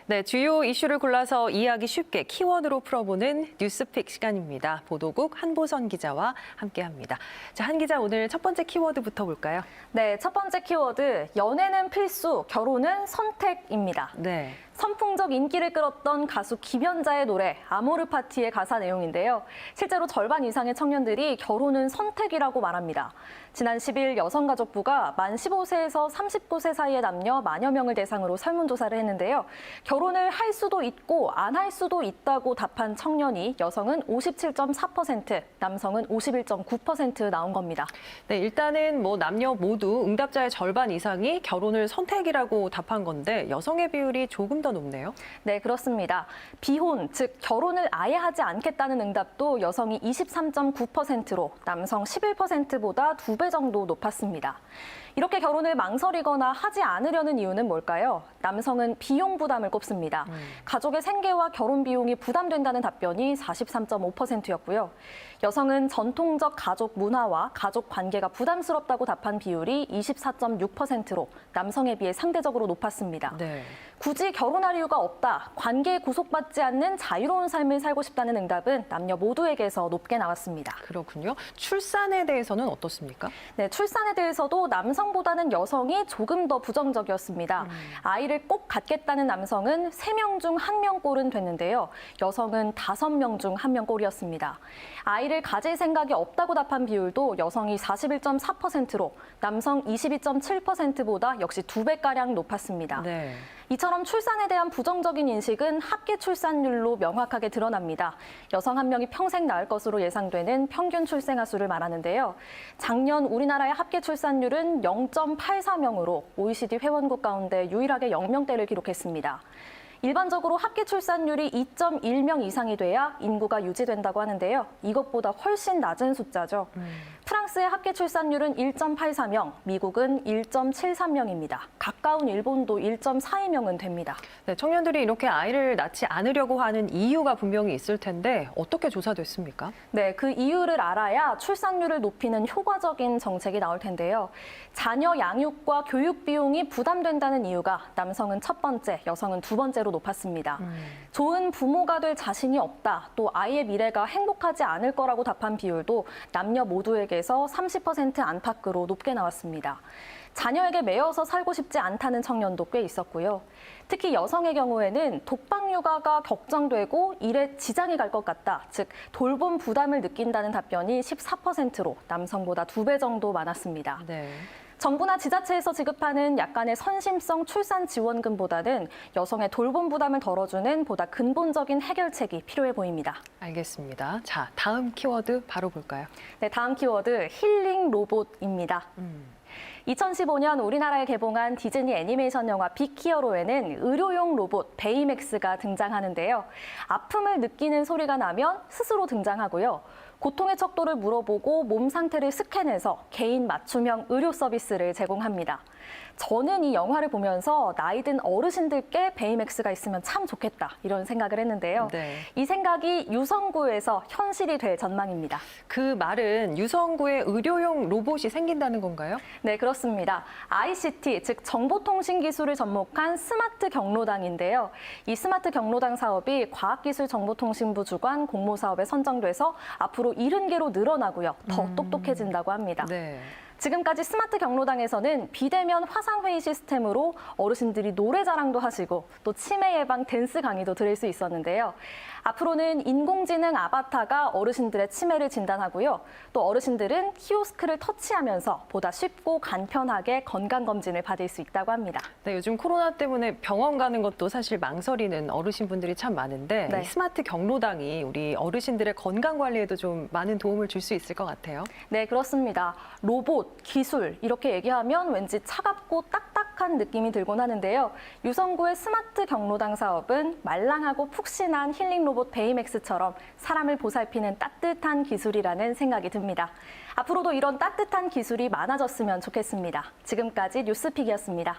네, 주요 이슈를 골라서 이해하기 쉽게 키워드로 풀어보는 뉴스픽 시간입니다. 보도국 한보선 기자와 함께합니다. 자, 한 기자 오늘 첫 번째 키워드부터 볼까요? 네, 첫 번째 키워드, 연애는 필수, 결혼은 선택입니다. 네. 선풍적 인기를 끌었던 가수 김연자의 노래 아모르 파티의 가사 내용인데요. 실제로 절반 이상의 청년들이 결혼은 선택이라고 말합니다. 지난 10일 여성가족부가 만 15세에서 39세 사이의 남녀 만여 명을 대상으로 설문조사를 했는데요. 결혼을 할 수도 있고 안 할 수도 있다고 답한 청년이 여성은 57.4%, 남성은 51.9% 나온 겁니다. 네, 일단은 남녀 모두 응답자의 절반 이상이 결혼을 선택이라고 답한 건데 여성의 비율이 조금 더 높네요. 네, 그렇습니다. 비혼, 즉 결혼을 아예 하지 않겠다는 응답도 여성이 23.9%로 남성 11%보다 2배 정도 높았습니다. 이렇게 결혼을 망설이거나 하지 않으려는 이유는 뭘까요? 남성은 비용 부담을 꼽습니다. 가족의 생계와 결혼 비용이 부담된다는 답변이 43.5%였고요. 여성은 전통적 가족 문화와 가족 관계가 부담스럽다고 답한 비율이 24.6%로 남성에 비해 상대적으로 높았습니다. 네. 굳이 결혼할 이유가 없다, 관계에 구속받지 않는 자유로운 삶을 살고 싶다는 응답은 남녀 모두에게서 높게 나왔습니다. 그렇군요. 출산에 대해서는 어떻습니까? 네, 출산에 대해서도 남성보다는 여성이 조금 더 부정적이었습니다. 아이를 꼭 갖겠다는 남성은 3명 중 1명꼴은 됐는데요. 여성은 5명 중 1명꼴이었습니다. 아이를 가질 생각이 없다고 답한 비율도 여성이 41.4%로 남성 22.7%보다 역시 2배가량 높았습니다. 네. 이처럼 출산에 대한 부정적인 인식은 합계 출산율로 명확하게 드러납니다. 여성 1명이 평생 낳을 것으로 예상되는 평균 출생아 수를 말하는데요. 작년 우리나라의 합계 출산율은 0.84명으로 OECD 회원국 가운데 유일하게 0명대를 기록했습니다. 일반적으로 합계 출산율이 2.1명 이상이 돼야 인구가 유지된다고 하는데요. 이것보다 훨씬 낮은 숫자죠. 프랑스의 합계 출산율은 1.84명, 미국은 1.73명입니다. 가까운 일본도 1.42명은 됩니다. 네, 청년들이 이렇게 아이를 낳지 않으려고 하는 이유가 분명히 있을 텐데 어떻게 조사됐습니까? 네, 그 이유를 알아야 출산율을 높이는 효과적인 정책이 나올 텐데요. 자녀 양육과 교육 비용이 부담된다는 이유가 남성은 첫 번째, 여성은 두 번째로 높았습니다. 좋은 부모가 될 자신이 없다, 또 아이의 미래가 행복하지 않을 거라고 답한 비율도 남녀 모두에게서 30% 안팎으로 높게 나왔습니다. 자녀에게 매여서 살고 싶지 않다는 청년도 꽤 있었고요. 특히 여성의 경우에는 독박 육아가 걱정되고 일에 지장이 갈 것 같다, 즉 돌봄 부담을 느낀다는 답변이 14%로 남성보다 2배 정도 많았습니다. 네. 정부나 지자체에서 지급하는 약간의 선심성 출산 지원금보다는 여성의 돌봄 부담을 덜어주는 보다 근본적인 해결책이 필요해 보입니다. 알겠습니다. 자, 다음 키워드 바로 볼까요? 네, 다음 키워드 힐링 로봇입니다. 2015년 우리나라에 개봉한 디즈니 애니메이션 영화 빅히어로에는 의료용 로봇 베이맥스가 등장하는데요. 아픔을 느끼는 소리가 나면 스스로 등장하고요. 고통의 척도를 물어보고 몸 상태를 스캔해서 개인 맞춤형 의료 서비스를 제공합니다. 저는 이 영화를 보면서 나이 든 어르신들께 베이맥스가 있으면 참 좋겠다, 이런 생각을 했는데요. 네. 이 생각이 유성구에서 현실이 될 전망입니다. 그 말은 유성구에 의료용 로봇이 생긴다는 건가요? 네, 그렇습니다. ICT, 즉 정보통신 기술을 접목한 스마트 경로당인데요. 이 스마트 경로당 사업이 과학기술정보통신부 주관 공모사업에 선정돼서 앞으로 70개로 늘어나고요. 더 똑똑해진다고 합니다. 네. 지금까지 스마트 경로당에서는 비대면 화상회의 시스템으로 어르신들이 노래 자랑도 하시고 또 치매 예방 댄스 강의도 들을 수 있었는데요. 앞으로는 인공지능 아바타가 어르신들의 치매를 진단하고요. 또 어르신들은 키오스크를 터치하면서 보다 쉽고 간편하게 건강검진을 받을 수 있다고 합니다. 네, 요즘 코로나 때문에 병원 가는 것도 사실 망설이는 어르신분들이 참 많은데 네. 이 스마트 경로당이 우리 어르신들의 건강 관리에도 좀 많은 도움을 줄 수 있을 것 같아요. 네, 그렇습니다. 로봇, 기술 이렇게 얘기하면 왠지 차갑고 딱딱한 느낌이 들곤 하는데요. 유성구의 스마트 경로당 사업은 말랑하고 푹신한 힐링 로봇 베이맥스처럼 사람을 보살피는 따뜻한 기술이라는 생각이 듭니다. 앞으로도 이런 따뜻한 기술이 많아졌으면 좋겠습니다. 지금까지 뉴스픽이었습니다.